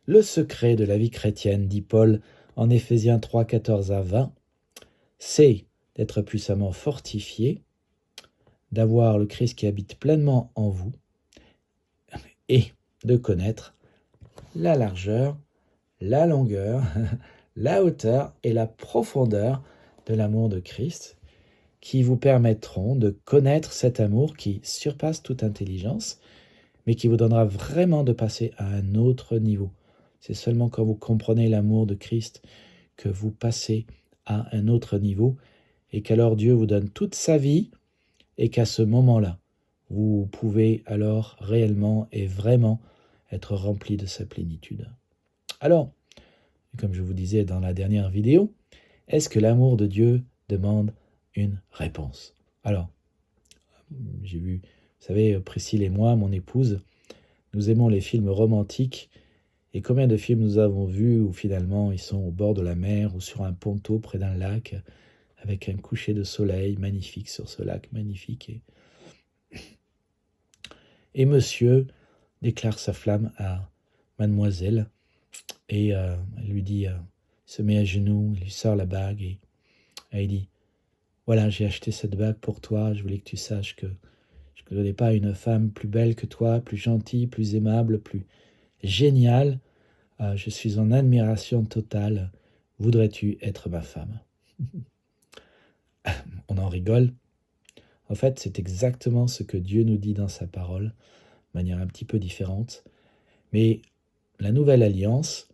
Le secret de la vie chrétienne, dit Paul en Éphésiens 3, 14 à 20, c'est d'être puissamment fortifié, d'avoir le Christ qui habite pleinement en vous et de connaître la largeur, la longueur, la hauteur et la profondeur de l'amour de Christ qui vous permettront de connaître cet amour qui surpasse toute intelligence, mais qui vous donnera vraiment de passer à un autre niveau. C'est seulement quand vous comprenez l'amour de Christ que vous passez à un autre niveau et qu'alors Dieu vous donne toute sa vie et qu'à ce moment-là, vous pouvez alors réellement et vraiment être rempli de sa plénitude. Alors, comme je vous disais dans la dernière vidéo, est-ce que l'amour de Dieu demande une réponse? Alors, j'ai vu, vous savez, Priscille et moi, mon épouse, nous aimons les films romantiques. Et combien de films nous avons vus où finalement ils sont au bord de la mer ou sur un ponton près d'un lac avec un coucher de soleil magnifique sur ce lac magnifique. Et monsieur déclare sa flamme à mademoiselle et elle lui dit, il se met à genoux, il lui sort la bague et il dit, voilà, j'ai acheté cette bague pour toi, je voulais que tu saches que je ne connais pas une femme plus belle que toi, plus gentille, plus aimable, plus géniale. Je suis en admiration totale. Voudrais-tu être ma femme? On en rigole. En fait, c'est exactement ce que Dieu nous dit dans sa parole, de manière un petit peu différente. Mais la nouvelle alliance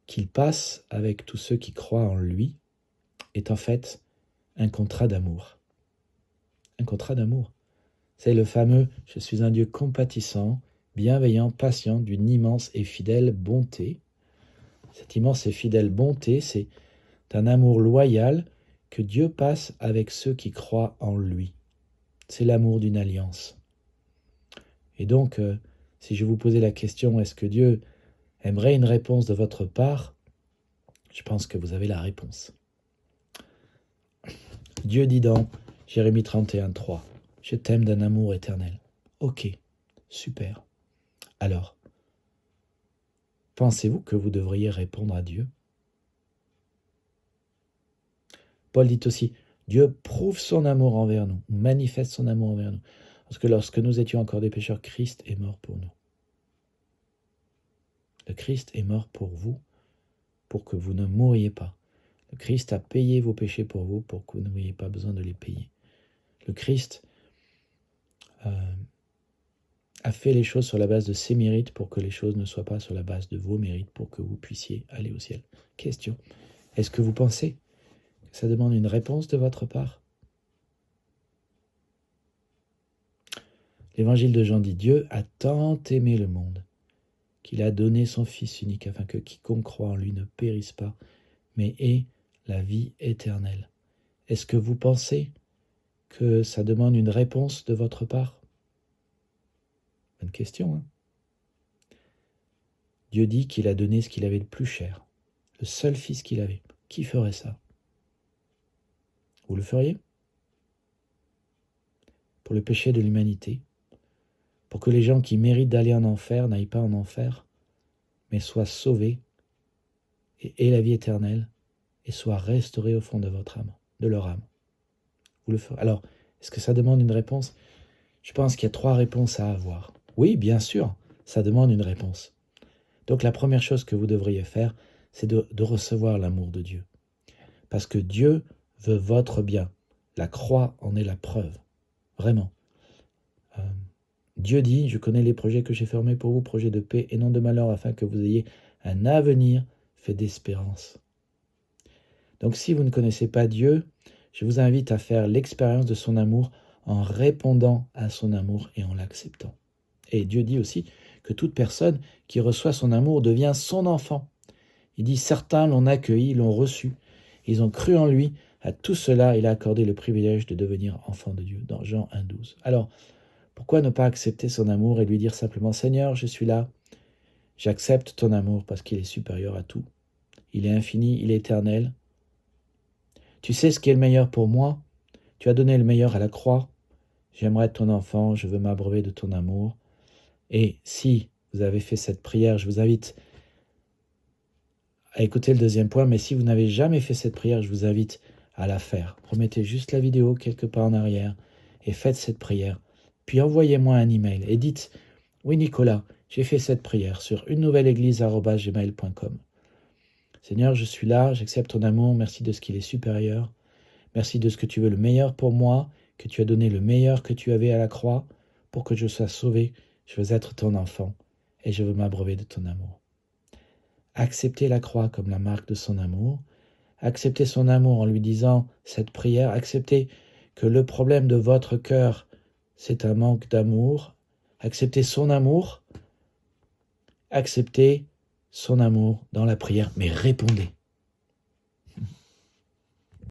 qu'il passe avec tous ceux qui croient en lui est en fait un contrat d'amour. Un contrat d'amour. C'est le fameux « Je suis un Dieu compatissant, bienveillant, patient, d'une immense et fidèle bonté ». Cette immense et fidèle bonté, c'est un amour loyal que Dieu passe avec ceux qui croient en lui. C'est l'amour d'une alliance. Et donc, si je vous posais la question, est-ce que Dieu aimerait une réponse de votre part? Je pense que vous avez la réponse. Dieu dit dans Jérémie 31, 3, « Je t'aime d'un amour éternel. » Ok, super. Alors, pensez-vous que vous devriez répondre à Dieu? Paul dit aussi, Dieu prouve son amour envers nous, manifeste son amour envers nous. Parce que lorsque nous étions encore des pécheurs, Christ est mort pour nous. Le Christ est mort pour vous, pour que vous ne mouriez pas. Le Christ a payé vos péchés pour vous, pour que vous n'ayez pas besoin de les payer. Le Christ a fait les choses sur la base de ses mérites pour que les choses ne soient pas sur la base de vos mérites, pour que vous puissiez aller au ciel. Question, est-ce que vous pensez que ça demande une réponse de votre part? L'évangile de Jean dit, Dieu a tant aimé le monde qu'il a donné son Fils unique afin que quiconque croit en lui ne périsse pas, mais ait la vie éternelle. Est-ce que vous pensez que ça demande une réponse de votre part? Bonne question, hein? Dieu dit qu'il a donné ce qu'il avait de plus cher, le seul Fils qu'il avait. Qui ferait ça? Vous le feriez? Pour le péché de l'humanité, pour que les gens qui méritent d'aller en enfer n'aillent pas en enfer, mais soient sauvés et aient la vie éternelle et soient restaurés au fond de votre âme, de leur âme. Vous le ferez. Alors, est-ce que ça demande une réponse? Je pense qu'il y a 3 réponses à avoir. Oui, bien sûr, ça demande une réponse. Donc la première chose que vous devriez faire, c'est de recevoir l'amour de Dieu. Parce que Dieu veut votre bien. La croix en est la preuve. Vraiment. Dieu dit, je connais les projets que j'ai formés pour vous, projets de paix et non de malheur, afin que vous ayez un avenir fait d'espérance. Donc si vous ne connaissez pas Dieu, je vous invite à faire l'expérience de son amour en répondant à son amour et en l'acceptant. Et Dieu dit aussi que toute personne qui reçoit son amour devient son enfant. Il dit, certains l'ont accueilli, l'ont reçu, ils ont cru en lui, à tout cela il a accordé le privilège de devenir enfant de Dieu, dans Jean 1,12. Alors, pourquoi ne pas accepter son amour et lui dire simplement, Seigneur, je suis là, j'accepte ton amour parce qu'il est supérieur à tout. Il est infini, il est éternel. Tu sais ce qui est le meilleur pour moi, tu as donné le meilleur à la croix, j'aimerais être ton enfant, je veux m'abreuver de ton amour. Et si vous avez fait cette prière, je vous invite à écouter le deuxième point, mais si vous n'avez jamais fait cette prière, je vous invite à la faire. Remettez juste la vidéo quelque part en arrière et faites cette prière. Puis envoyez-moi un email et dites « Oui Nicolas, j'ai fait cette prière sur unenouvelleéglise@gmail.com. Seigneur, je suis là, j'accepte ton amour, merci de ce qu'il est supérieur. Merci de ce que tu veux le meilleur pour moi, que tu as donné le meilleur que tu avais à la croix pour que je sois sauvé. Je veux être ton enfant et je veux m'abreuver de ton amour. » Acceptez la croix comme la marque de son amour. Acceptez son amour en lui disant cette prière. Acceptez que le problème de votre cœur, c'est un manque d'amour. Acceptez son amour. Acceptez son amour dans la prière, mais répondez.